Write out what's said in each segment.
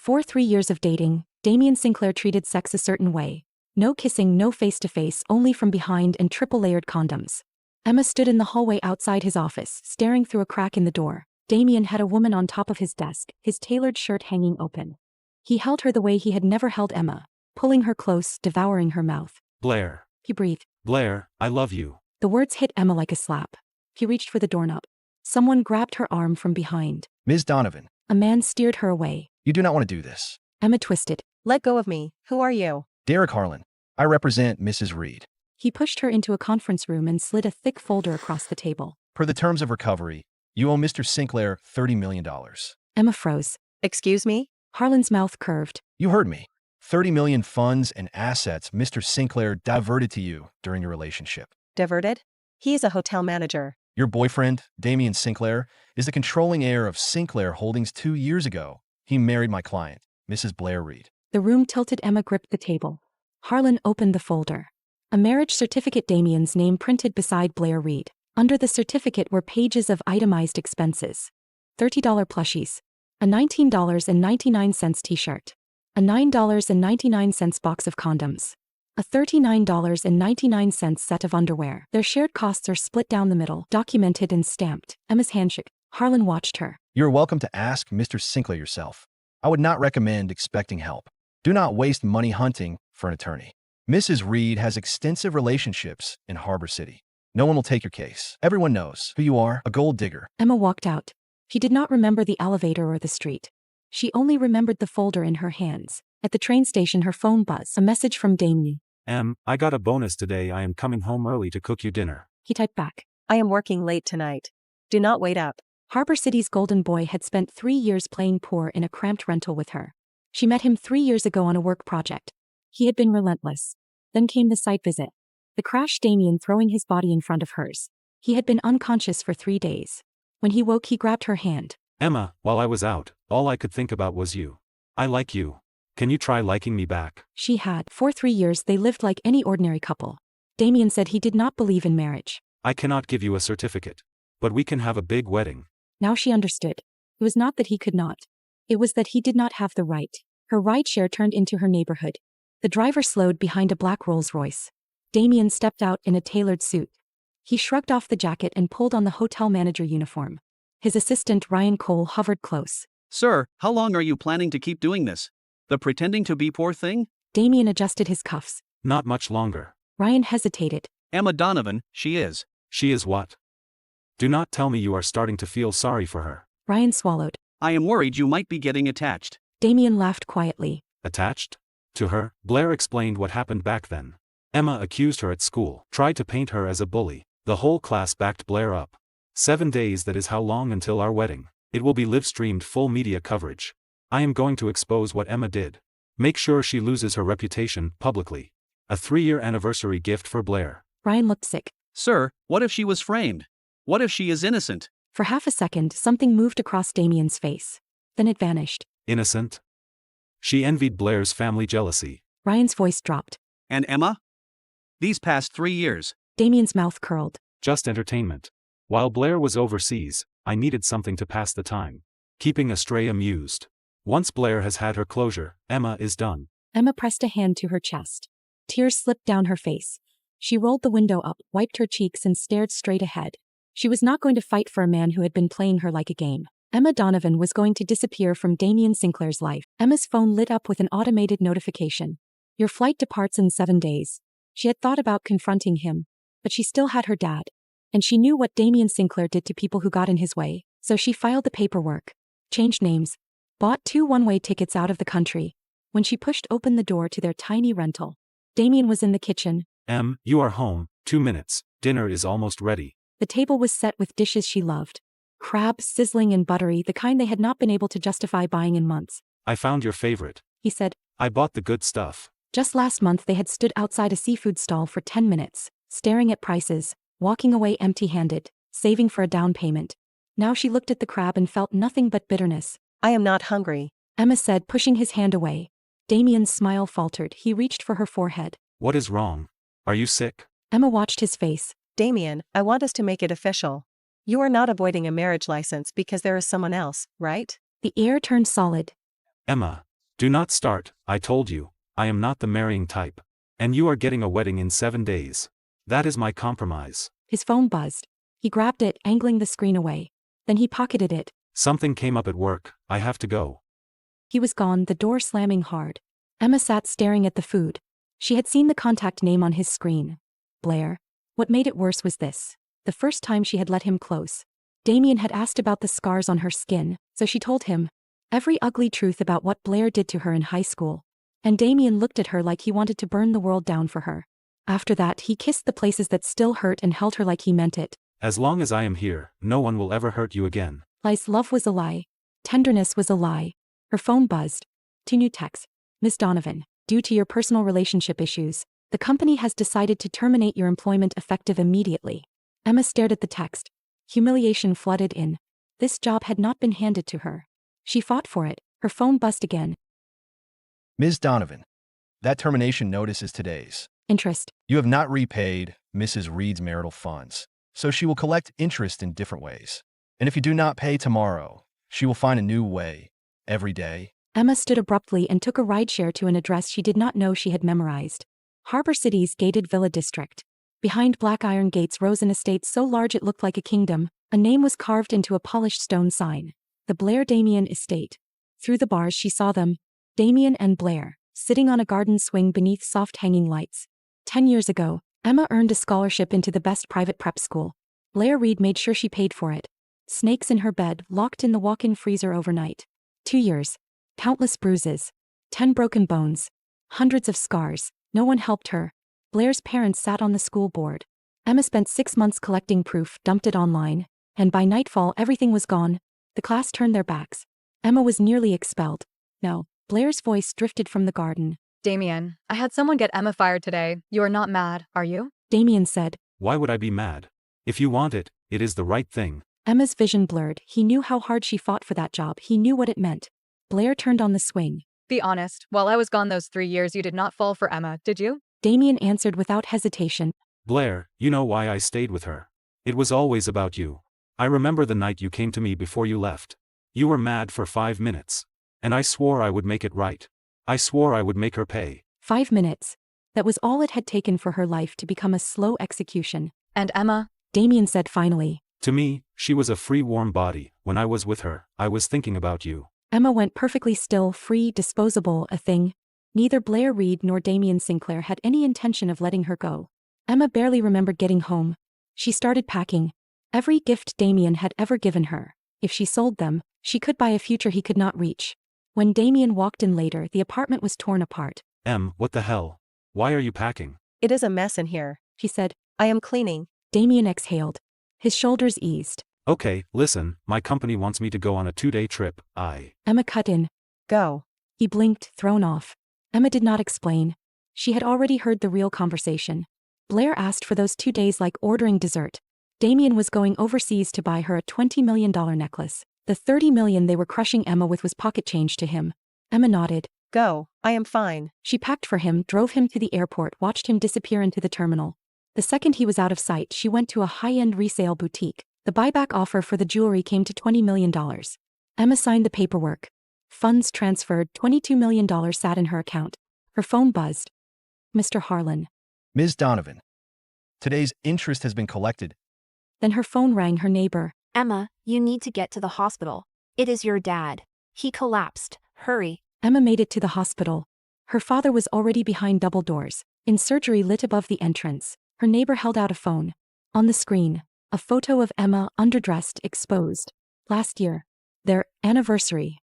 For 3 years of dating, Damian Sinclair treated sex a certain way. No kissing, no face-to-face, only from behind and triple-layered condoms. Emma stood in the hallway outside his office, staring through a crack in the door. Damian had a woman on top of his desk, his tailored shirt hanging open. He held her the way he had never held Emma, pulling her close, devouring her mouth. Blaire. He breathed. Blaire, I love you. The words hit Emma like a slap. He reached for the doorknob. Someone grabbed her arm from behind. Ms. Donovan. A man steered her away. You do not want to do this. Emma twisted. Let go of me. Who are you? Derek Harlan. I represent Mrs. Reed. He pushed her into a conference room and slid a thick folder across the table. Per the terms of recovery, you owe Mr. Sinclair $30 million. Emma froze. Excuse me? Harlan's mouth curved. You heard me. $30 million funds and assets Mr. Sinclair diverted to you during your relationship. Diverted? He is a hotel manager. Your boyfriend, Damian Sinclair, is the controlling heir of Sinclair Holdings 2 years ago. He married my client, Mrs. Blaire Reed. The room tilted. Emma gripped the table. Harlan opened the folder. A marriage certificate, Damian's name printed beside Blaire Reed. Under the certificate were pages of itemized expenses. $30 plushies. A $19.99 t-shirt. A $9.99 box of condoms. A $39.99 set of underwear. Their shared costs are split down the middle, documented and stamped. Emma's hand shook. Harlan watched her. You're welcome to ask Mr. Sinclair yourself. I would not recommend expecting help. Do not waste money hunting for an attorney. Mrs. Reed has extensive relationships in Harbor City. No one will take your case. Everyone knows who you are, a gold digger. Emma walked out. She did not remember the elevator or the street. She only remembered the folder in her hands. At the train station, her phone buzzed. A message from Damian. I got a bonus today. I am coming home early to cook you dinner. He typed back. I am working late tonight. Do not wait up. Harbor City's golden boy had spent 3 years playing poor in a cramped rental with her. She met him 3 years ago on a work project. He had been relentless. Then came the site visit. The crash, Damian throwing his body in front of hers. He had been unconscious for 3 days. When he woke, he grabbed her hand. Emma, while I was out, all I could think about was you. I like you. Can you try liking me back? She had. For 3 years they lived like any ordinary couple. Damian said he did not believe in marriage. I cannot give you a certificate. But we can have a big wedding. Now she understood. It was not that he could not. It was that he did not have the right. Her rideshare turned into her neighborhood. The driver slowed behind a black Rolls-Royce. Damian stepped out in a tailored suit. He shrugged off the jacket and pulled on the hotel manager uniform. His assistant, Ryan Cole, hovered close. Sir, how long are you planning to keep doing this? The pretending to be poor thing? Damian adjusted his cuffs. Not much longer. Ryan hesitated. Emma Donovan, she is. She is what? Do not tell me you are starting to feel sorry for her. Ryan swallowed. I am worried you might be getting attached. Damian laughed quietly. Attached? To her? Blaire explained what happened back then. Emma accused her at school, tried to paint her as a bully. The whole class backed Blaire up. 7 days, that is how long until our wedding. It will be live-streamed, full media coverage. I am going to expose what Emma did. Make sure she loses her reputation, publicly. A 3-year anniversary gift for Blaire. Ryan looked sick. Sir, what if she was framed? What if she is innocent? For half a second, something moved across Damian's face. Then it vanished. Innocent? She envied Blaire's family jealousy. Ryan's voice dropped. And Emma? These past 3 years. Damian's mouth curled. Just entertainment. While Blaire was overseas, I needed something to pass the time. Keeping Astray amused. Once Blaire has had her closure, Emma is done. Emma pressed a hand to her chest. Tears slipped down her face. She rolled the window up, wiped her cheeks and stared straight ahead. She was not going to fight for a man who had been playing her like a game. Emma Donovan was going to disappear from Damian Sinclair's life. Emma's phone lit up with an automated notification. Your flight departs in 7 days. She had thought about confronting him, but she still had her dad. And she knew what Damian Sinclair did to people who got in his way, so she filed the paperwork, changed names, bought 2 one-way tickets out of the country. When she pushed open the door to their tiny rental, Damian was in the kitchen. You are home. 2 minutes. Dinner is almost ready. The table was set with dishes she loved. Crabs, sizzling and buttery, the kind they had not been able to justify buying in months. I found your favorite. He said. I bought the good stuff. Just last month they had stood outside a seafood stall for 10 minutes, staring at prices, walking away empty-handed, saving for a down payment. Now she looked at the crab and felt nothing but bitterness. I am not hungry. Emma said, pushing his hand away. Damian's smile faltered. He reached for her forehead. What is wrong? Are you sick? Emma watched his face. Damian, I want us to make it official. You are not avoiding a marriage license because there is someone else, right? The air turned solid. Emma, Do not start, I told you, I am not the marrying type. And you are getting a wedding in 7 days. That is my compromise. His phone buzzed. He grabbed it, angling the screen away. Then he pocketed it. Something came up at work, I have to go. He was gone, the door slamming hard. Emma sat staring at the food. She had seen the contact name on his screen. Blaire. What made it worse was this. The first time she had let him close. Damian had asked about the scars on her skin, so she told him every ugly truth about what Blaire did to her in high school. And Damian looked at her like he wanted to burn the world down for her. After that, he kissed the places that still hurt and held her like he meant it. As long as I am here, no one will ever hurt you again. Lies, love was a lie. Tenderness was a lie. Her phone buzzed. 2 new texts. Miss Donovan, due to your personal relationship issues, the company has decided to terminate your employment effective immediately. Emma stared at the text. Humiliation flooded in. This job had not been handed to her. She fought for it. Her phone buzzed again. Ms. Donovan, that termination notice is today's. Interest. You have not repaid Mrs. Reed's marital funds, so she will collect interest in different ways. And if you do not pay tomorrow, she will find a new way every day. Emma stood abruptly and took a rideshare to an address she did not know she had memorized. Harbor City's gated villa district. Behind black iron gates rose an estate so large it looked like a kingdom. A name was carved into a polished stone sign. The Blaire Damian Estate. Through the bars she saw them, Damian and Blaire, sitting on a garden swing beneath soft hanging lights. 10 years ago, Emma earned a scholarship into the best private prep school. Blaire Reed made sure she paid for it. Snakes in her bed, locked in the walk-in freezer overnight. 2 years. Countless bruises. 10 broken bones. Hundreds of scars. No one helped her. Blaire's parents sat on the school board. Emma spent 6 months collecting proof, dumped it online, and by nightfall everything was gone. The class turned their backs. Emma was nearly expelled. No. Blaire's voice drifted from the garden. Damian, I had someone get Emma fired today. You are not mad, are you? Damian said. Why would I be mad? If you want it, it is the right thing. Emma's vision blurred. He knew how hard she fought for that job. He knew what it meant. Blaire turned on the swing. Be honest, while I was gone those 3 years you did not fall for Emma, did you? Damian answered without hesitation. Blaire, you know why I stayed with her. It was always about you. I remember the night you came to me before you left. You were mad for 5 minutes. And I swore I would make it right. I swore I would make her pay. 5 minutes. That was all it had taken for her life to become a slow execution. And Emma? Damian said finally. To me, she was a free warm body. When I was with her, I was thinking about you. Emma went perfectly still, free, disposable, a thing. Neither Blaire Reed nor Damian Sinclair had any intention of letting her go. Emma barely remembered getting home. She started packing. Every gift Damian had ever given her. If she sold them, she could buy a future he could not reach. When Damian walked in later, the apartment was torn apart. What the hell? Why are you packing? It is a mess in here. She said. I am cleaning. Damian exhaled. His shoulders eased. Okay, listen, my company wants me to go on a 2-day trip. Emma cut in. Go. He blinked, thrown off. Emma did not explain. She had already heard the real conversation. Blaire asked for those 2 days like ordering dessert. Damian was going overseas to buy her a $20 million necklace. The $30 million they were crushing Emma with was pocket change to him. Emma nodded. Go. I am fine. She packed for him, drove him to the airport, watched him disappear into the terminal. The second he was out of sight, she went to a high-end resale boutique. The buyback offer for the jewelry came to $20 million. Emma signed the paperwork. Funds transferred, $22 million sat in her account. Her phone buzzed. Mr. Harlan. Ms. Donovan, today's interest has been collected. Then her phone rang, her neighbor. Emma, you need to get to the hospital. It is your dad. He collapsed. Hurry. Emma made it to the hospital. Her father was already behind double doors, in surgery lit above the entrance. Her neighbor held out a phone. On the screen, a photo of Emma, underdressed, exposed. Last year. Their anniversary.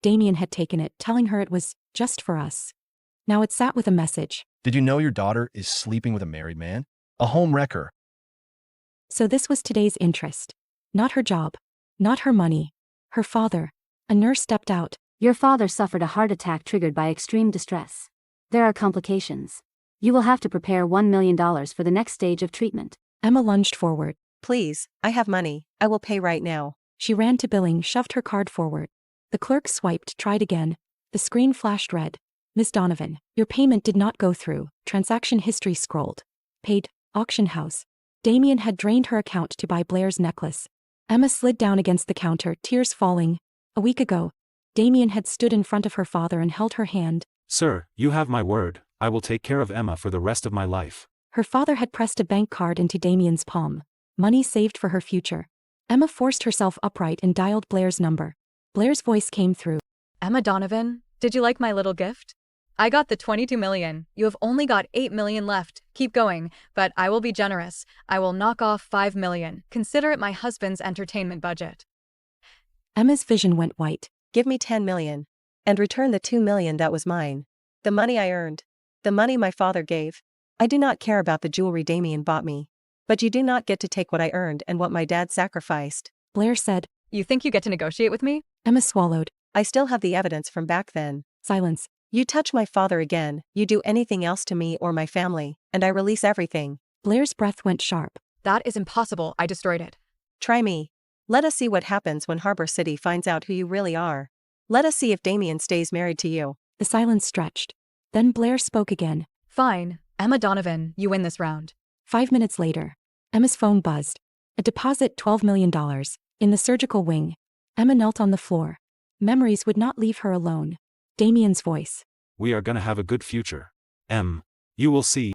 Damian had taken it, telling her it was just for us. Now it sat with a message. Did you know your daughter is sleeping with a married man? A home wrecker. So this was today's interest. Not her job. Not her money. Her father. A nurse stepped out. Your father suffered a heart attack triggered by extreme distress. There are complications. You will have to prepare $1 million for the next stage of treatment. Emma lunged forward. Please, I have money. I will pay right now. She ran to billing, shoved her card forward. The clerk swiped, tried again. The screen flashed red. Ms. Donovan, your payment did not go through. Transaction history scrolled. Paid. Auction house. Damian had drained her account to buy Blaire's necklace. Emma slid down against the counter, tears falling. A week ago, Damian had stood in front of her father and held her hand. Sir, you have my word, I will take care of Emma for the rest of my life. Her father had pressed a bank card into Damian's palm. Money saved for her future. Emma forced herself upright and dialed Blaire's number. Blaire's voice came through. Emma Donovan, did you like my little gift? I got the 22 million. You have only got 8 million left. Keep going, but I will be generous. I will knock off 5 million. Consider it my husband's entertainment budget. Emma's vision went white. Give me 10 million. And return the 2 million that was mine. The money I earned. The money my father gave. I do not care about the jewelry Damian bought me. But you do not get to take what I earned and what my dad sacrificed. Blaire said. You think you get to negotiate with me? Emma swallowed. I still have the evidence from back then. Silence. You touch my father again, you do anything else to me or my family, and I release everything. Blaire's breath went sharp. That is impossible. I destroyed it. Try me. Let us see what happens when Harbor City finds out who you really are. Let us see if Damian stays married to you. The silence stretched. Then Blaire spoke again. Fine. Emma Donovan, you win this round. 5 minutes later. Emma's phone buzzed. A deposit $12 million. In the surgical wing. Emma knelt on the floor. Memories would not leave her alone. Damian's voice. We are gonna have a good future. You will see.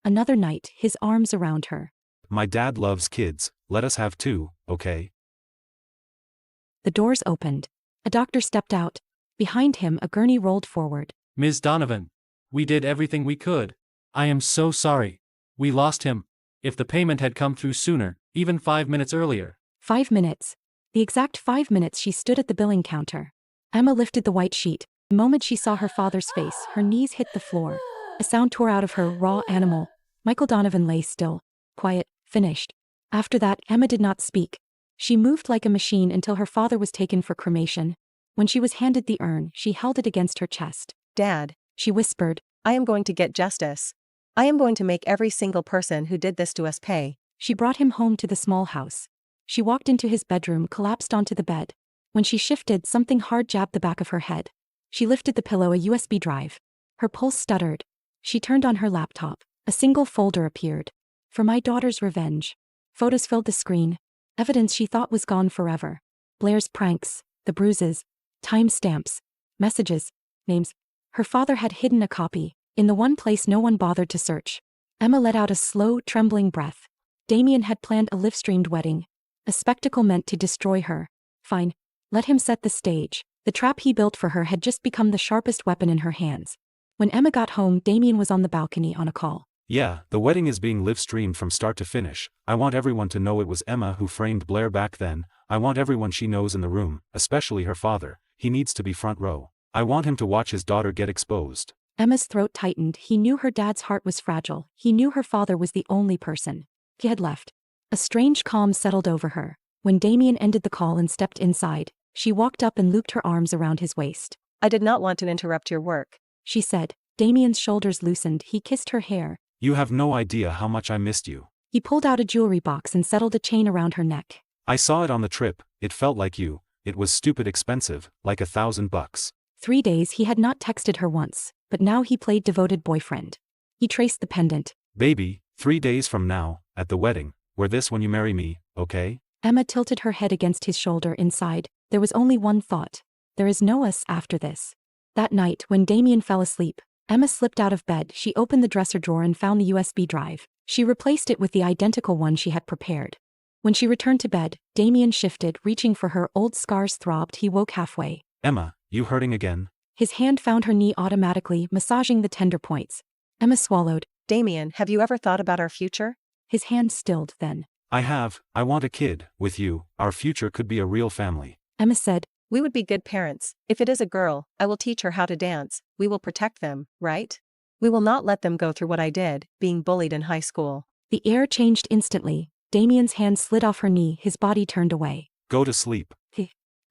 Another night, his arms around her. My dad loves kids, let us have 2, okay? The doors opened. A doctor stepped out. Behind him a gurney rolled forward. Ms. Donovan. We did everything we could. I am so sorry. We lost him. If the payment had come through sooner, even 5 minutes earlier. 5 minutes. The exact 5 minutes she stood at the billing counter. Emma lifted the white sheet. The moment she saw her father's face, her knees hit the floor. A sound tore out of her, raw animal. Michael Donovan lay still. Quiet, finished. After that, Emma did not speak. She moved like a machine until her father was taken for cremation. When she was handed the urn, she held it against her chest. Dad, she whispered. I am going to get justice. I am going to make every single person who did this to us pay. She brought him home to the small house. She walked into his bedroom, collapsed onto the bed. When she shifted, something hard jabbed the back of her head. She lifted the pillow, a USB drive. Her pulse stuttered. She turned on her laptop. A single folder appeared. For my daughter's revenge. Photos filled the screen. Evidence she thought was gone forever. Blaire's pranks, the bruises, timestamps, messages, names. Her father had hidden a copy, in the one place no one bothered to search. Emma let out a slow, trembling breath. Damian had planned a live-streamed wedding. A spectacle meant to destroy her. Fine. Let him set the stage. The trap he built for her had just become the sharpest weapon in her hands. When Emma got home, Damian was on the balcony on a call. Yeah, the wedding is being live-streamed from start to finish. I want everyone to know it was Emma who framed Blaire back then. I want everyone she knows in the room, especially her father. He needs to be front row. I want him to watch his daughter get exposed. Emma's throat tightened. He knew her dad's heart was fragile. He knew her father was the only person he had left. A strange calm settled over her. When Damian ended the call and stepped inside, she walked up and looped her arms around his waist. I did not want to interrupt your work, she said. Damian's shoulders loosened. He kissed her hair. You have no idea how much I missed you. He pulled out a jewelry box and settled a chain around her neck. I saw it on the trip. It felt like you. It was stupid expensive, like $1,000. 3 days he had not texted her once, but now he played devoted boyfriend. He traced the pendant. Baby, 3 days from now, at the wedding, wear this when you marry me, okay? Emma tilted her head against his shoulder. Inside, there was only one thought. There is no us after this. That night, when Damian fell asleep, Emma slipped out of bed. She opened the dresser drawer and found the USB drive. She replaced it with the identical one she had prepared. When she returned to bed, Damian shifted, reaching for her. Old scars throbbed. He woke halfway. Emma, you hurting again? His hand found her knee automatically, massaging the tender points. Emma swallowed. Damian, have you ever thought about our future? His hand stilled then. I have. I want a kid, with you. Our future could be a real family. Emma said. We would be good parents. If it is a girl, I will teach her how to dance. We will protect them, right? We will not let them go through what I did, being bullied in high school. The air changed instantly. Damian's hand slid off her knee. His body turned away. Go to sleep.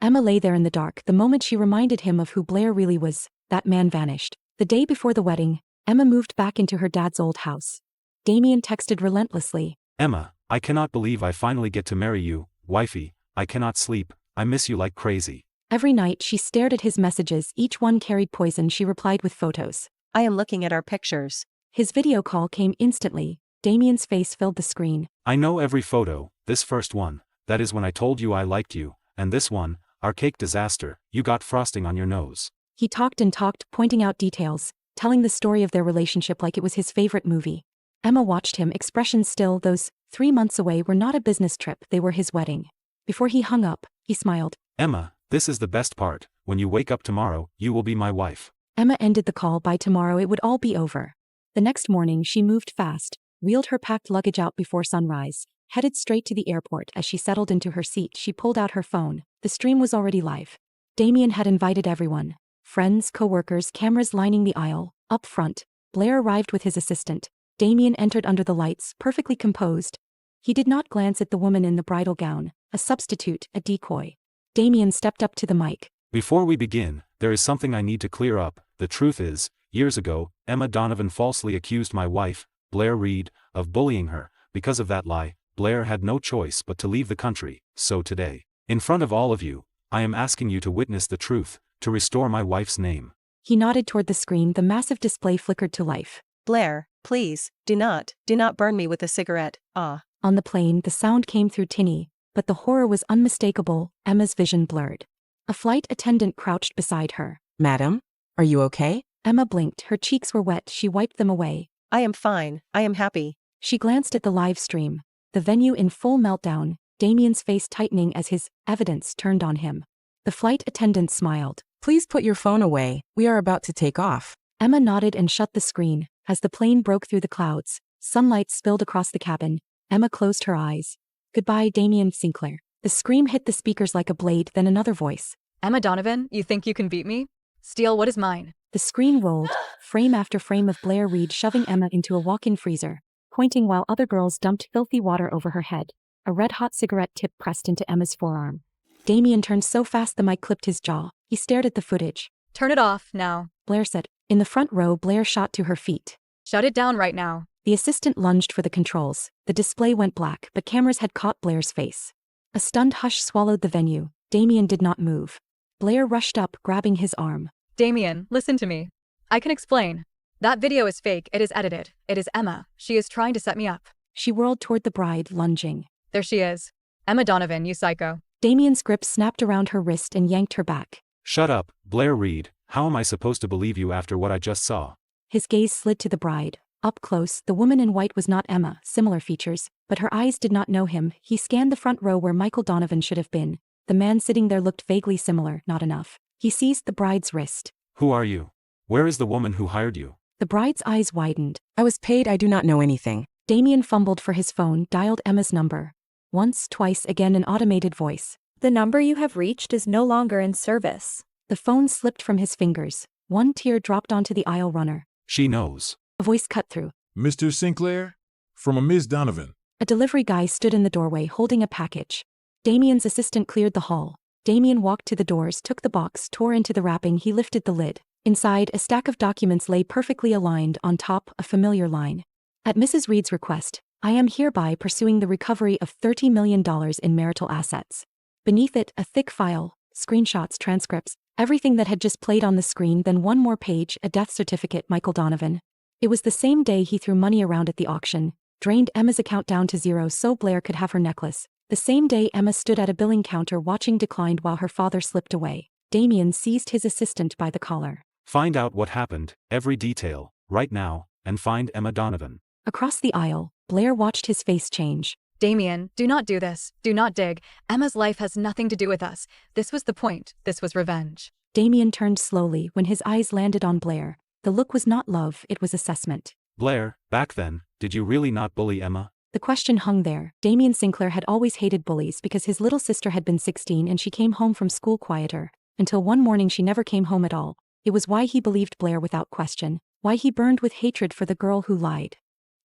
Emma lay there in the dark. The moment she reminded him of who Blaire really was, that man vanished. The day before the wedding, Emma moved back into her dad's old house. Damian texted relentlessly. Emma, I cannot believe I finally get to marry you, wifey. I cannot sleep. I miss you like crazy. Every night she stared at his messages. Each one carried poison. She replied with photos. I am looking at our pictures. His video call came instantly. Damian's face filled the screen. I know every photo. This first one, that is when I told you I liked you, and this one, our cake disaster, you got frosting on your nose. He talked and talked, pointing out details, telling the story of their relationship like it was his favorite movie. Emma watched him, expression still. Those 3 months away were not a business trip, they were his wedding. Before he hung up, he smiled. Emma, this is the best part. When you wake up tomorrow, you will be my wife. Emma ended the call. By tomorrow it would all be over. The next morning she moved fast, wheeled her packed luggage out before sunrise, headed straight to the airport. As she settled into her seat, she pulled out her phone. The stream was already live. Damian had invited everyone. Friends, co-workers, cameras lining the aisle. Up front, Blaire arrived with his assistant. Damian entered under the lights, perfectly composed. He did not glance at the woman in the bridal gown, a substitute, a decoy. Damian stepped up to the mic. Before we begin, there is something I need to clear up. The truth is, years ago, Emma Donovan falsely accused my wife, Blaire Reed, of bullying her. Because of that lie, Blaire had no choice but to leave the country. So today, in front of all of you, I am asking you to witness the truth, to restore my wife's name. He nodded toward the screen. The massive display flickered to life. Blaire, please, do not burn me with a cigarette, ah. On the plane, the sound came through tinny, but the horror was unmistakable. Emma's vision blurred. A flight attendant crouched beside her. Madam, are you okay? Emma blinked. Her cheeks were wet. She wiped them away. I am fine, I am happy. She glanced at the live stream. The venue in full meltdown, Damian's face tightening as his evidence turned on him. The flight attendant smiled. Please put your phone away, we are about to take off. Emma nodded and shut the screen. As the plane broke through the clouds, sunlight spilled across the cabin. Emma closed her eyes. Goodbye, Damian Sinclair. The scream hit the speakers like a blade, then another voice. Emma Donovan, you think you can beat me? Steal what is mine. The screen rolled, frame after frame of Blaire Reed shoving Emma into a walk-in freezer, pointing while other girls dumped filthy water over her head. A red-hot cigarette tip pressed into Emma's forearm. Damian turned so fast the mic clipped his jaw. He stared at the footage. Turn it off, now. Blaire said. In the front row, Blaire shot to her feet. Shut it down right now. The assistant lunged for the controls. The display went black, but cameras had caught Blaire's face. A stunned hush swallowed the venue. Damian did not move. Blaire rushed up, grabbing his arm. Damian, listen to me. I can explain. That video is fake, it is edited. It is Emma. She is trying to set me up. She whirled toward the bride, lunging. There she is. Emma Donovan, you psycho. Damian's grip snapped around her wrist and yanked her back. Shut up, Blaire Reed. How am I supposed to believe you after what I just saw? His gaze slid to the bride. Up close, the woman in white was not Emma, similar features, but her eyes did not know him. He scanned the front row where Michael Donovan should have been. The man sitting there looked vaguely similar, not enough. He seized the bride's wrist. Who are you? Where is the woman who hired you? The bride's eyes widened. I was paid, I do not know anything. Damian fumbled for his phone, dialed Emma's number. Once, twice, again an automated voice. The number you have reached is no longer in service. The phone slipped from his fingers. One tear dropped onto the aisle runner. She knows. A voice cut through. Mr. Sinclair? From a Miss Donovan. A delivery guy stood in the doorway holding a package. Damian's assistant cleared the hall. Damian walked to the doors, took the box, tore into the wrapping. He lifted the lid. Inside, a stack of documents lay perfectly aligned. On top, a familiar line. At Mrs. Reed's request, I am hereby pursuing the recovery of $30 million in marital assets. Beneath it, a thick file, screenshots, transcripts, everything that had just played on the screen. Then one more page, a death certificate. Michael Donovan. It was the same day he threw money around at the auction, drained Emma's account down to zero so Blaire could have her necklace. The same day Emma stood at a billing counter watching declined while her father slipped away. Damian seized his assistant by the collar. Find out what happened, every detail, right now, and find Emma Donovan. Across the aisle, Blaire watched his face change. Damian, do not do this. Do not dig. Emma's life has nothing to do with us. This was the point. This was revenge. Damian turned slowly. When his eyes landed on Blaire, the look was not love, it was assessment. Blaire, back then, did you really not bully Emma? The question hung there. Damian Sinclair had always hated bullies because his little sister had been 16 and she came home from school quieter. Until one morning she never came home at all. It was why he believed Blaire without question, why he burned with hatred for the girl who lied.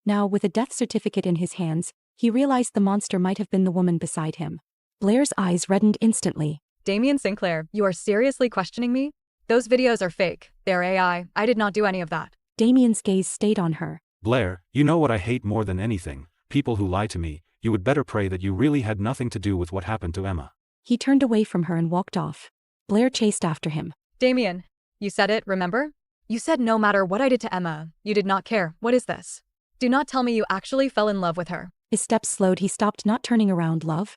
Now, with a death certificate in his hands, he realized the monster might have been the woman beside him. Blaire's eyes reddened instantly. Damian Sinclair, you are seriously questioning me? Those videos are fake. They're AI. I did not do any of that. Damian's gaze stayed on her. Blaire, you know what I hate more than anything? People who lie to me. You would better pray that you really had nothing to do with what happened to Emma. He turned away from her and walked off. Blaire chased after him. Damian, you said it, remember? You said no matter what I did to Emma, you did not care. What is this? Do not tell me you actually fell in love with her. His steps slowed. He stopped, not turning around. Love?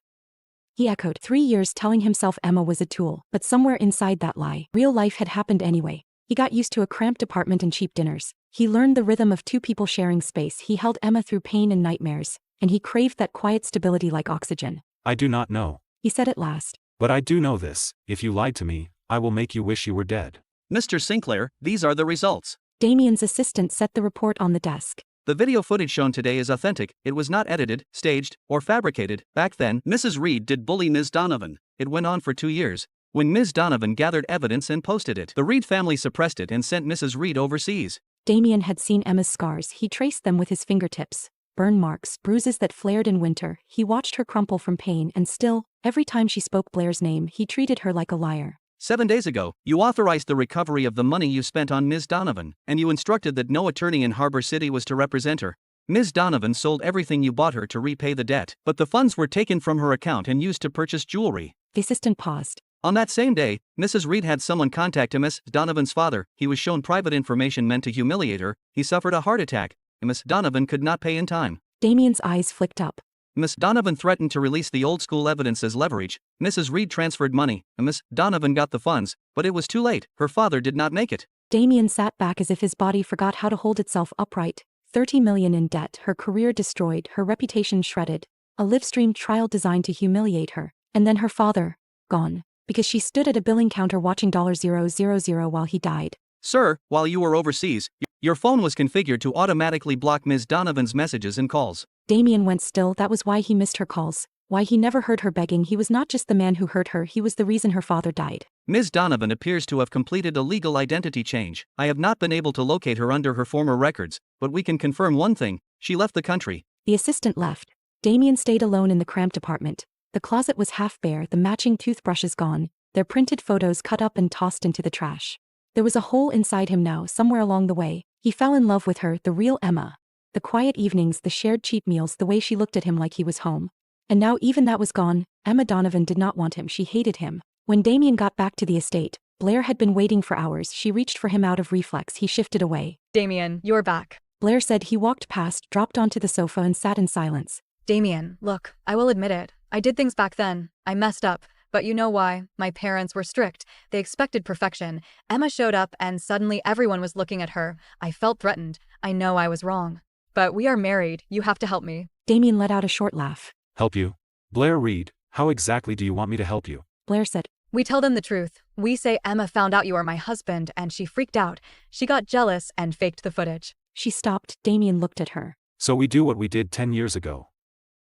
He echoed, 3 years telling himself Emma was a tool, but somewhere inside that lie, real life had happened anyway. He got used to a cramped apartment and cheap dinners. He learned the rhythm of two people sharing space. He held Emma through pain and nightmares, and he craved that quiet stability like oxygen. I do not know. He said at last. But I do know this, if you lied to me, I will make you wish you were dead. Mr. Sinclair, these are the results. Damian's assistant set the report on the desk. The video footage shown today is authentic. It was not edited, staged, or fabricated. Back then, Mrs. Reed did bully Ms. Donovan. It went on for 2 years. When Ms. Donovan gathered evidence and posted it, the Reed family suppressed it and sent Mrs. Reed overseas. Damian had seen Emma's scars. He traced them with his fingertips. Burn marks, bruises that flared in winter. He watched her crumple from pain, and still, every time she spoke Blaire's name, he treated her like a liar. 7 days ago, you authorized the recovery of the money you spent on Ms. Donovan, and you instructed that no attorney in Harbor City was to represent her. Ms. Donovan sold everything you bought her to repay the debt, but the funds were taken from her account and used to purchase jewelry. The assistant paused. On that same day, Mrs. Reed had someone contact Ms. Donovan's father. He was shown private information meant to humiliate her. He suffered a heart attack. Ms. Donovan could not pay in time. Damian's eyes flicked up. Ms. Donovan threatened to release the old school evidence as leverage. Mrs. Reed transferred money, and Ms. Donovan got the funds, but it was too late. Her father did not make it. Damian sat back as if his body forgot how to hold itself upright. 30 million in debt, her career destroyed, her reputation shredded. A live-stream trial designed to humiliate her. And then her father, gone. Because she stood at a billing counter watching $000 while he died. Sir, while you were overseas, your phone was configured to automatically block Ms. Donovan's messages and calls. Damian went still. That was why he missed her calls. Why he never heard her begging. He was not just the man who hurt her, he was the reason her father died. Ms. Donovan appears to have completed a legal identity change. I have not been able to locate her under her former records, but we can confirm one thing: she left the country. The assistant left. Damian stayed alone in the cramped apartment. The closet was half bare, the matching toothbrushes gone, their printed photos cut up and tossed into the trash. There was a hole inside him now. Somewhere along the way, he fell in love with her, the real Emma. The quiet evenings, the shared cheap meals, the way she looked at him like he was home. And now even that was gone. Emma Donovan did not want him, she hated him. When Damian got back to the estate, Blaire had been waiting for hours. She reached for him out of reflex. He shifted away. Damian, you're back. Blaire said. He walked past, dropped onto the sofa and sat in silence. Damian, look, I will admit it. I did things back then. I messed up. But you know why? My parents were strict. They expected perfection. Emma showed up and suddenly everyone was looking at her. I felt threatened. I know I was wrong. But we are married. You have to help me. Damian let out a short laugh. Help you? Blaire Reed, how exactly do you want me to help you? Blaire said. We tell them the truth. We say Emma found out you are my husband and she freaked out. She got jealous and faked the footage. She stopped. Damian looked at her. So we do what we did 10 years ago.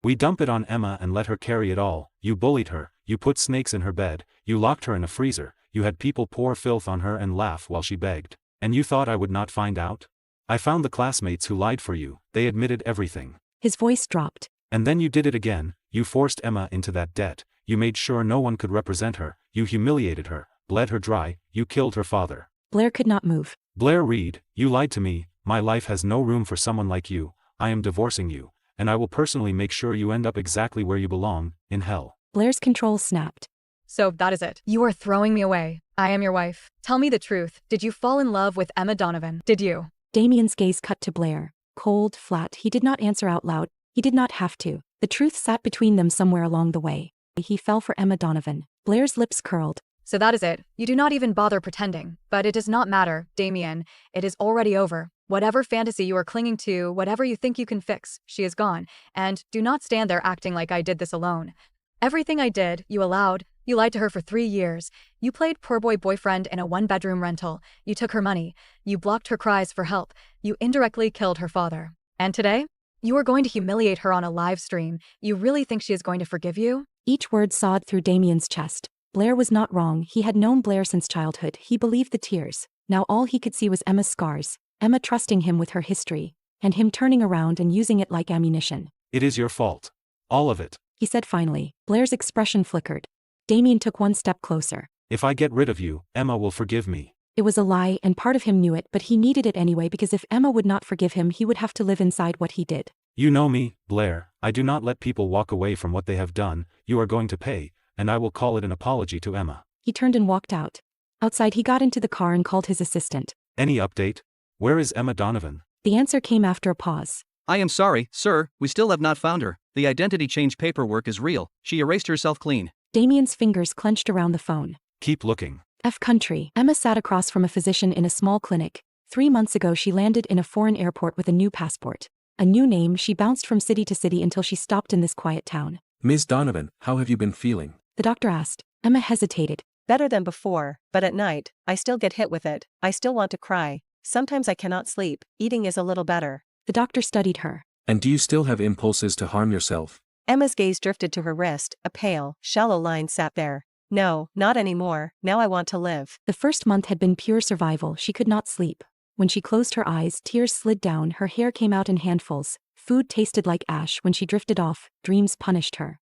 We dump it on Emma and let her carry it all. You bullied her, you put snakes in her bed, you locked her in a freezer, you had people pour filth on her and laugh while she begged. And you thought I would not find out? I found the classmates who lied for you. They admitted everything. His voice dropped. And then you did it again. You forced Emma into that debt. You made sure no one could represent her. You humiliated her, bled her dry, you killed her father. Blaire could not move. Blaire Reed, you lied to me. My life has no room for someone like you. I am divorcing you. And I will personally make sure you end up exactly where you belong, in hell. Blaire's control snapped. So that is it. You are throwing me away. I am your wife. Tell me the truth. Did you fall in love with Emma Donovan? Did you? Damian's gaze cut to Blaire. Cold, flat. He did not answer out loud. He did not have to. The truth sat between them somewhere along the way. He fell for Emma Donovan. Blaire's lips curled. So that is it. You do not even bother pretending. But it does not matter, Damian. It is already over. Whatever fantasy you are clinging to, whatever you think you can fix, she is gone. And do not stand there acting like I did this alone. Everything I did, you allowed. You lied to her for 3 years. You played poor boy boyfriend in a 1-bedroom rental. You took her money. You blocked her cries for help. You indirectly killed her father. And today? You are going to humiliate her on a live stream. You really think she is going to forgive you? Each word sawed through Damian's chest. Blaire was not wrong. He had known Blaire since childhood. He believed the tears. Now all he could see was Emma's scars. Emma trusting him with her history. And him turning around and using it like ammunition. It is your fault. All of it. He said finally. Blaire's expression flickered. Damian took one step closer. If I get rid of you, Emma will forgive me. It was a lie, and part of him knew it, but he needed it anyway because if Emma would not forgive him, he would have to live inside what he did. You know me, Blaire. I do not let people walk away from what they have done. You are going to pay, and I will call it an apology to Emma. He turned and walked out. Outside, he got into the car and called his assistant. Any update? Where is Emma Donovan? The answer came after a pause. I am sorry, sir, we still have not found her. The identity change paperwork is real. She erased herself clean. Damian's fingers clenched around the phone. Keep looking. F country. Emma sat across from a physician in a small clinic. 3 months ago she landed in a foreign airport with a new passport. A new name. She bounced from city to city until she stopped in this quiet town. Ms. Donovan, how have you been feeling? The doctor asked. Emma hesitated. Better than before, but at night, I still get hit with it. I still want to cry. Sometimes I cannot sleep. Eating is a little better. The doctor studied her. And do you still have impulses to harm yourself? Emma's gaze drifted to her wrist. A pale, shallow line sat there. No, not anymore. Now I want to live. The first month had been pure survival. She could not sleep. When she closed her eyes, tears slid down, her hair came out in handfuls. Food tasted like ash. When she drifted off, dreams punished her.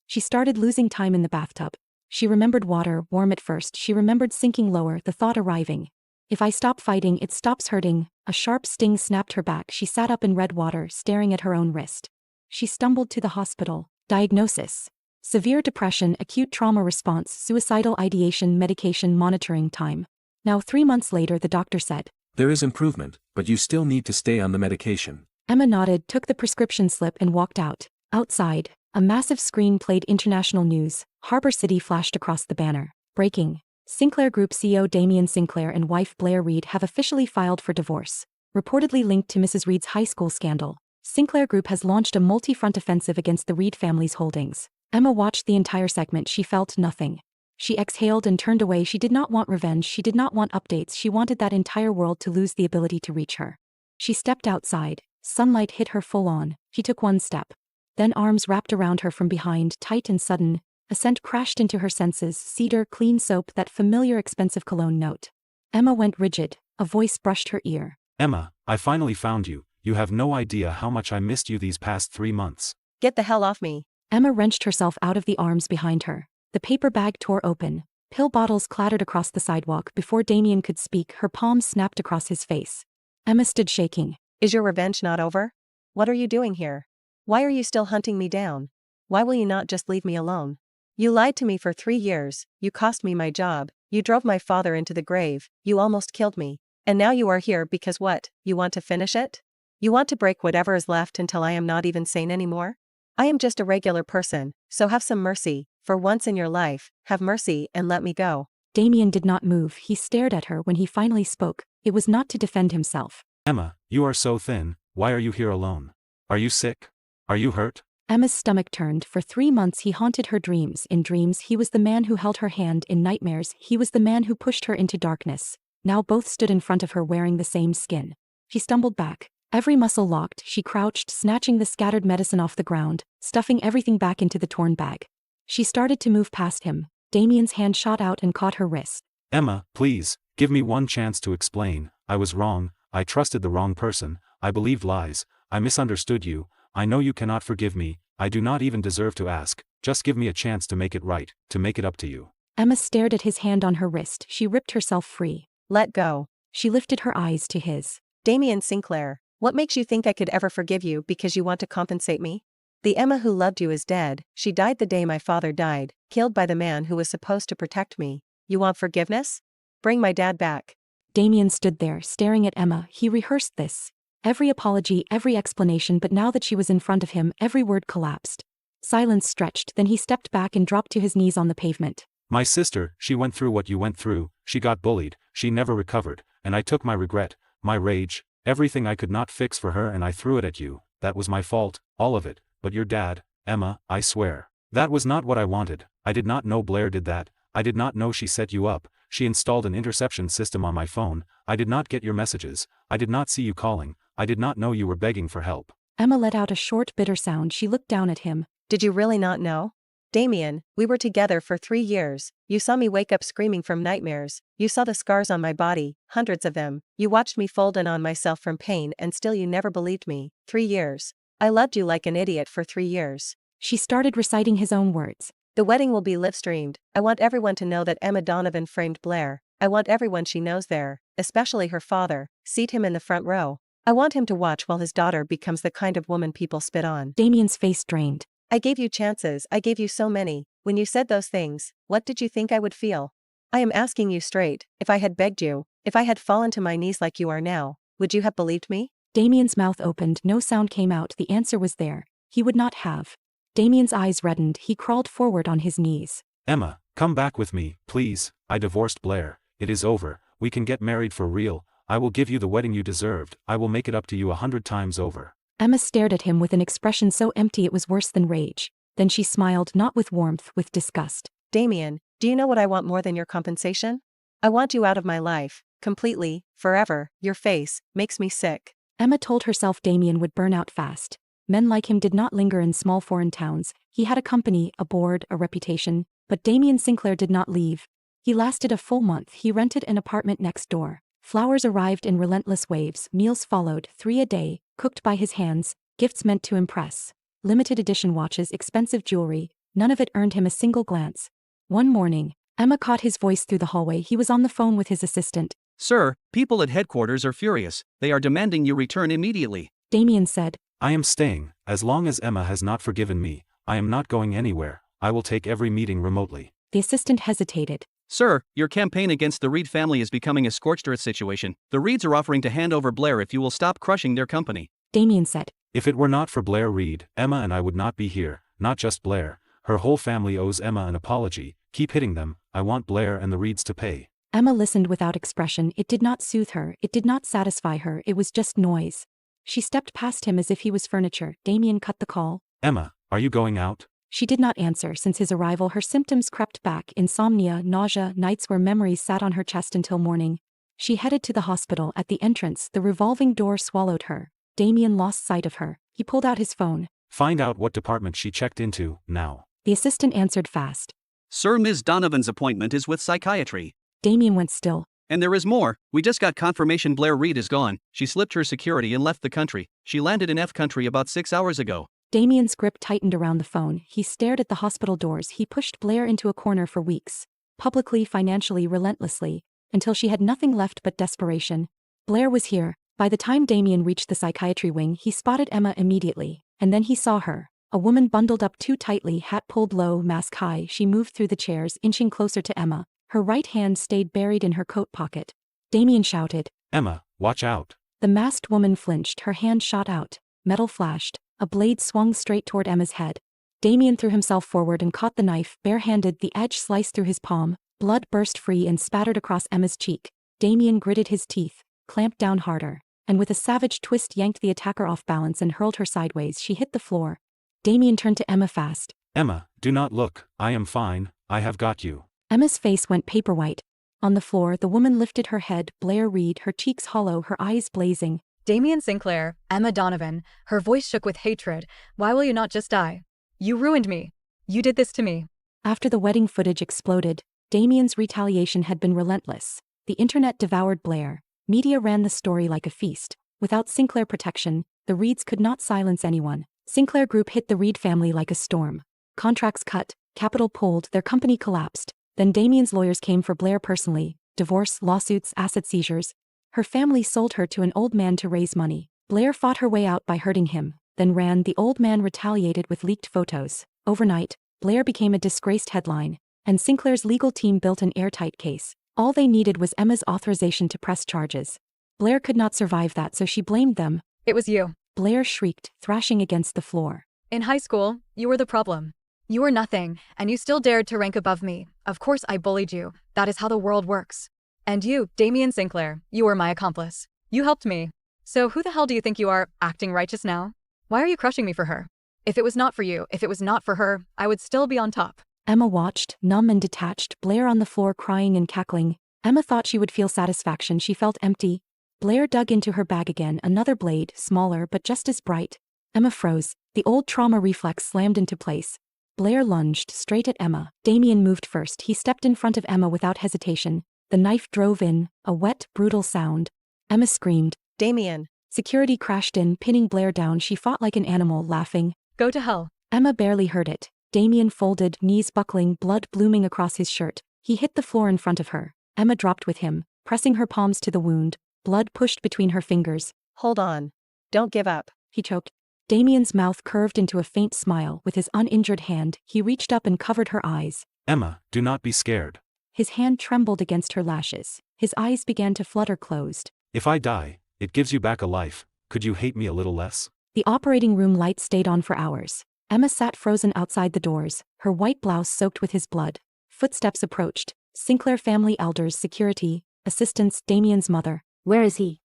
She started losing time in the bathtub. She remembered water, warm at first. She remembered sinking lower, the thought arriving. If I stop fighting, it stops hurting. A sharp sting snapped her back. She sat up in red water, staring at her own wrist. She stumbled to the hospital. Diagnosis: severe depression, acute trauma response, suicidal ideation, medication monitoring time. Now 3 months later, the doctor said, There is improvement, but you still need to stay on the medication. Emma nodded, took the prescription slip and walked out. Outside, a massive screen played international news. Harbor City flashed across the banner. Breaking: Sinclair Group CEO Damian Sinclair and wife Blaire Reed have officially filed for divorce. Reportedly linked to Mrs. Reed's high school scandal, Sinclair Group has launched a multi-front offensive against the Reed family's holdings. Emma watched the entire segment. She felt nothing. She exhaled and turned away. She did not want revenge. She did not want updates. She wanted that entire world to lose the ability to reach her. She stepped outside. Sunlight hit her full on. She took one step. Then arms wrapped around her from behind, tight and sudden. A scent crashed into her senses: cedar, clean soap, that familiar expensive cologne note. Emma went rigid. A voice brushed her ear. Emma, I finally found you. You have no idea how much I missed you these past 3 months. Get the hell off me. Emma wrenched herself out of the arms behind her. The paper bag tore open. Pill bottles clattered across the sidewalk. Before Damian could speak, her palms snapped across his face. Emma stood shaking. Is your revenge not over? What are you doing here? Why are you still hunting me down? Why will you not just leave me alone? You lied to me for 3 years, you cost me my job, you drove my father into the grave, you almost killed me. And now you are here because what? You want to finish it? You want to break whatever is left until I am not even sane anymore? I am just a regular person, so have some mercy. For once in your life, have mercy and let me go. Damian did not move. He stared at her. When he finally spoke, it was not to defend himself. Emma, you are so thin. Why are you here alone? Are you sick? Are you hurt? Emma's stomach turned. For 3 months he haunted her dreams. In dreams he was the man who held her hand. In nightmares he was the man who pushed her into darkness. Now both stood in front of her wearing the same skin. She stumbled back. Every muscle locked. She crouched, snatching the scattered medicine off the ground, stuffing everything back into the torn bag. She started to move past him. Damian's hand shot out and caught her wrist. Emma, please, give me one chance to explain. I was wrong. I trusted the wrong person. I believed lies. I misunderstood you. I know you cannot forgive me. I do not even deserve to ask. Just give me a chance to make it right, to make it up to you. Emma stared at his hand on her wrist. She ripped herself free. Let go. She lifted her eyes to his. Damian Sinclair, what makes you think I could ever forgive you because you want to compensate me? The Emma who loved you is dead. She died the day my father died, killed by the man who was supposed to protect me. You want forgiveness? Bring my dad back. Damian stood there, staring at Emma. He rehearsed this. Every apology, every explanation, but now that she was in front of him, every word collapsed. Silence stretched, then he stepped back and dropped to his knees on the pavement. My sister, she went through what you went through. She got bullied. She never recovered. And I took my regret, my rage, everything I could not fix for her, and I threw it at you. That was my fault, all of it. But your dad, Emma, I swear. That was not what I wanted. I did not know Blaire did that. I did not know she set you up. She installed an interception system on my phone. I did not get your messages. I did not see you calling. I did not know you were begging for help. Emma let out a short, bitter sound. She looked down at him. Did you really not know? Damian, we were together for 3 years. You saw me wake up screaming from nightmares. You saw the scars on my body, hundreds of them. You watched me fold in on myself from pain, and still you never believed me. 3 years. I loved you like an idiot for 3 years. She started reciting his own words. The wedding will be live-streamed. I want everyone to know that Emma Donovan framed Blaire. I want everyone she knows there, especially her father. Seat him in the front row. I want him to watch while his daughter becomes the kind of woman people spit on. Damian's face drained. I gave you chances. I gave you so many. When you said those things, what did you think I would feel? I am asking you straight. If I had begged you, if I had fallen to my knees like you are now, would you have believed me? Damian's mouth opened, no sound came out, the answer was there. He would not have. Damian's eyes reddened, he crawled forward on his knees. Emma, come back with me, please. I divorced Blaire. It is over. We can get married for real. I will give you the wedding you deserved. I will make it up to you 100 times over. Emma stared at him with an expression so empty it was worse than rage. Then she smiled, not with warmth, with disgust. Damian, do you know what I want more than your compensation? I want you out of my life, completely, forever. Your face makes me sick. Emma told herself Damian would burn out fast. Men like him did not linger in small foreign towns. He had a company, a board, a reputation. But Damian Sinclair did not leave. He lasted a full month. He rented an apartment next door. Flowers arrived in relentless waves, meals followed, 3 a day, cooked by his hands, gifts meant to impress. Limited edition watches, expensive jewelry, none of it earned him a single glance. One morning, Emma caught his voice through the hallway. He was on the phone with his assistant. Sir, people at headquarters are furious. They are demanding you return immediately. Damian said. I am staying. As long as Emma has not forgiven me, I am not going anywhere. I will take every meeting remotely. The assistant hesitated. Sir, your campaign against the Reed family is becoming a scorched earth situation. The Reeds are offering to hand over Blaire if you will stop crushing their company. Damian said. If it were not for Blaire Reed, Emma and I would not be here. Not just Blaire. Her whole family owes Emma an apology. Keep hitting them. I want Blaire and the Reeds to pay. Emma listened without expression. It did not soothe her. It did not satisfy her. It was just noise. She stepped past him as if he was furniture. Damian cut the call. Emma, are you going out? She did not answer. Since his arrival, her symptoms crept back: insomnia, nausea, nights where memories sat on her chest until morning. She headed to the hospital. At the entrance, the revolving door swallowed her. Damian lost sight of her. He pulled out his phone. Find out what department she checked into, now. The assistant answered fast. Sir, Ms. Donovan's appointment is with psychiatry. Damian went still. And there is more. We just got confirmation Blaire Reed is gone. She slipped her security and left the country. She landed in F country about 6 hours ago. Damian's grip tightened around the phone. He stared at the hospital doors. He pushed Blaire into a corner for weeks. Publicly, financially, relentlessly. Until she had nothing left but desperation. Blaire was here. By the time Damian reached the psychiatry wing, he spotted Emma immediately. And then he saw her. A woman bundled up too tightly, hat pulled low, mask high. She moved through the chairs, inching closer to Emma. Her right hand stayed buried in her coat pocket. Damian shouted. Emma, watch out. The masked woman flinched. Her hand shot out. Metal flashed. A blade swung straight toward Emma's head. Damian threw himself forward and caught the knife, barehanded. The edge sliced through his palm. Blood burst free and spattered across Emma's cheek. Damian gritted his teeth, clamped down harder, and with a savage twist yanked the attacker off balance and hurled her sideways. She hit the floor. Damian turned to Emma fast. Emma, do not look. I am fine. I have got you. Emma's face went paper white. On the floor, the woman lifted her head, Blaire Reed, her cheeks hollow, her eyes blazing. Damian Sinclair, Emma Donovan, her voice shook with hatred. Why will you not just die? You ruined me. You did this to me. After the wedding footage exploded, Damian's retaliation had been relentless. The internet devoured Blaire. Media ran the story like a feast. Without Sinclair protection, the Reeds could not silence anyone. Sinclair Group hit the Reed family like a storm. Contracts cut, capital pulled, their company collapsed. Then Damian's lawyers came for Blaire personally. Divorce, lawsuits, asset seizures. Her family sold her to an old man to raise money. Blaire fought her way out by hurting him, then ran. The old man retaliated with leaked photos. Overnight, Blaire became a disgraced headline, and Sinclair's legal team built an airtight case. All they needed was Emma's authorization to press charges. Blaire could not survive that, so she blamed them. It was you. Blaire shrieked, thrashing against the floor. In high school, you were the problem. You were nothing, and you still dared to rank above me. Of course I bullied you. That is how the world works. And you, Damian Sinclair, you were my accomplice. You helped me. So who the hell do you think you are, acting righteous now? Why are you crushing me for her? If it was not for you, if it was not for her, I would still be on top. Emma watched, numb and detached, Blaire on the floor crying and cackling. Emma thought she would feel satisfaction. She felt empty. Blaire dug into her bag again, another blade, smaller but just as bright. Emma froze. The old trauma reflex slammed into place. Blaire lunged straight at Emma. Damian moved first. He stepped in front of Emma without hesitation. The knife drove in, a wet, brutal sound. Emma screamed. Damian. Security crashed in, pinning Blaire down. She fought like an animal, laughing. Go to hell. Emma barely heard it. Damian folded, knees buckling, blood blooming across his shirt. He hit the floor in front of her. Emma dropped with him, pressing her palms to the wound. Blood pushed between her fingers. Hold on. Don't give up. He choked. Damian's mouth curved into a faint smile. With his uninjured hand, he reached up and covered her eyes. Emma, do not be scared. His hand trembled against her lashes. His eyes began to flutter closed. If I die, it gives you back a life. could you hate me a little less? The operating room light stayed on for hours. Emma sat frozen outside the doors, her white blouse soaked with his blood. Footsteps approached. Sinclair family elders, security, assistants, Damian's mother. Where is he?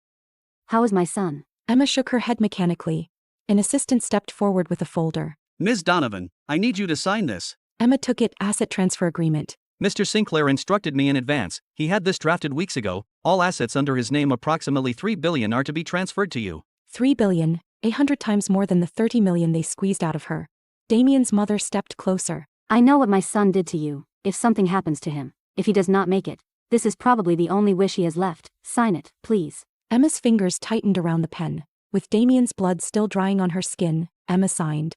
How is my son? Emma shook her head mechanically. An assistant stepped forward with a folder. Ms. Donovan, I need you to sign this. Emma took it. Asset transfer agreement. Mr. Sinclair instructed me in advance. He had this drafted weeks ago. All assets under his name, approximately $3 billion, are to be transferred to you. $3 billion, 100 times more than the $30 million they squeezed out of her. Damian's mother stepped closer. I know what my son did to you. If something happens to him, if he does not make it, this is probably the only wish he has left. Sign it, please. Emma's fingers tightened around the pen. With Damian's blood still drying on her skin, Emma signed.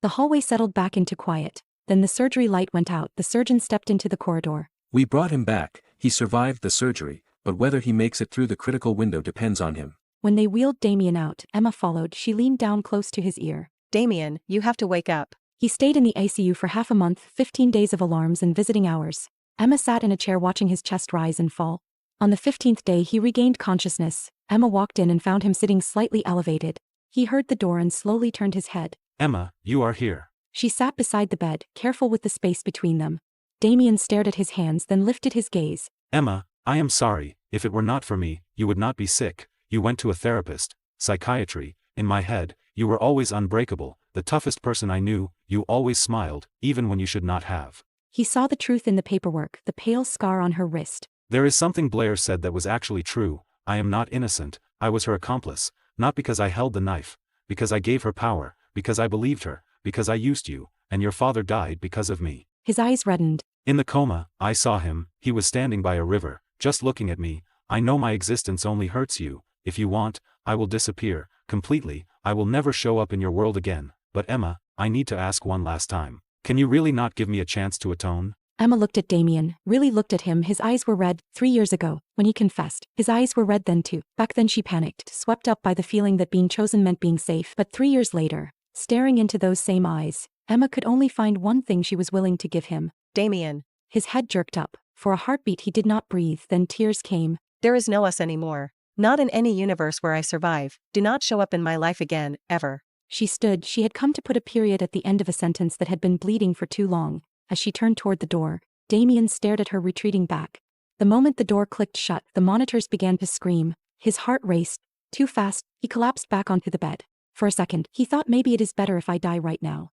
The hallway settled back into quiet. Then the surgery light went out. The surgeon stepped into the corridor. We brought him back. He survived the surgery, but whether he makes it through the critical window depends on him. When they wheeled Damian out, Emma followed. She leaned down close to his ear. Damian, you have to wake up. He stayed in the ICU for half a month, 15 days of alarms and visiting hours. Emma sat in a chair watching his chest rise and fall. On the 15th day he regained consciousness. Emma walked in and found him sitting slightly elevated. He heard the door and slowly turned his head. Emma, you are here. She sat beside the bed, careful with the space between them. Damian stared at his hands, then lifted his gaze. Emma, I am sorry. If it were not for me, you would not be sick. You went to a therapist, psychiatry. In my head, you were always unbreakable, the toughest person I knew. You always smiled, even when you should not have. He saw the truth in the paperwork, the pale scar on her wrist. There is something Blaire said that was actually true. I am not innocent. I was her accomplice, not because I held the knife, because I gave her power, because I believed her, because I used you, and your father died because of me. His eyes reddened. In the coma, I saw him. He was standing by a river, just looking at me. I know my existence only hurts you. If you want, I will disappear, completely. I will never show up in your world again. But Emma, I need to ask one last time. Can you really not give me a chance to atone? Emma looked at Damian, really looked at him. His eyes were red. 3 years ago, when he confessed, his eyes were red then too. Back then she panicked, swept up by the feeling that being chosen meant being safe. But 3 years later, staring into those same eyes, Emma could only find one thing she was willing to give him. Damian. His head jerked up. For a heartbeat he did not breathe. Then tears came. There is no us anymore. Not in any universe where I survive. Do not show up in my life again, ever. She stood. She had come to put a period at the end of a sentence that had been bleeding for too long. As she turned toward the door, Damian stared at her, retreating back. The moment the door clicked shut, the monitors began to scream. His heart raced. Too fast, he collapsed back onto the bed. For a second, he thought maybe it is better if I die right now.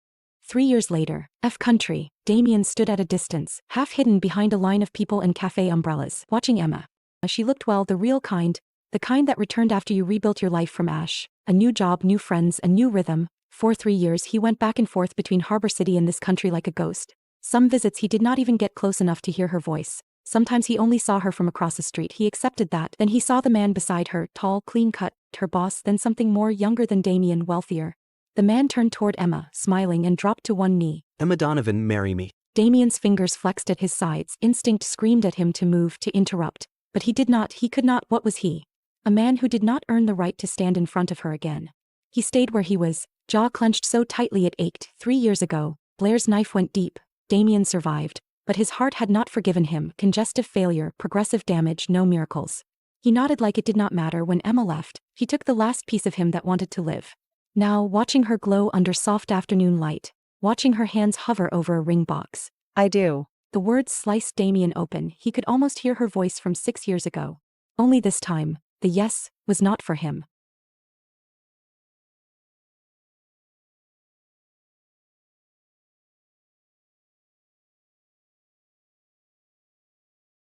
3 years later, F country, Damian stood at a distance, half hidden behind a line of people and cafe umbrellas, watching Emma. She looked well, the real kind. The kind that returned after you rebuilt your life from ash. A new job, new friends, a new rhythm. For 3 years he went back and forth between Harbor City and this country like a ghost. Some visits he did not even get close enough to hear her voice. Sometimes he only saw her from across the street. He accepted that. Then he saw the man beside her, tall, clean-cut, her boss, then something more, younger than Damian, wealthier. The man turned toward Emma, smiling, and dropped to one knee. Emma Donovan, marry me. Damian's fingers flexed at his sides. Instinct screamed at him to move, to interrupt. But he did not, he could not. What was he? A man who did not earn the right to stand in front of her again. He stayed where he was, jaw clenched so tightly it ached. 3 years ago, Blaire's knife went deep. Damian survived. But his heart had not forgiven him. Congestive failure, progressive damage, no miracles. He nodded like it did not matter. When Emma left, he took the last piece of him that wanted to live. Now, watching her glow under soft afternoon light, watching her hands hover over a ring box. I do. The words sliced Damian open. He could almost hear her voice from 6 years ago. Only this time, the yes was not for him.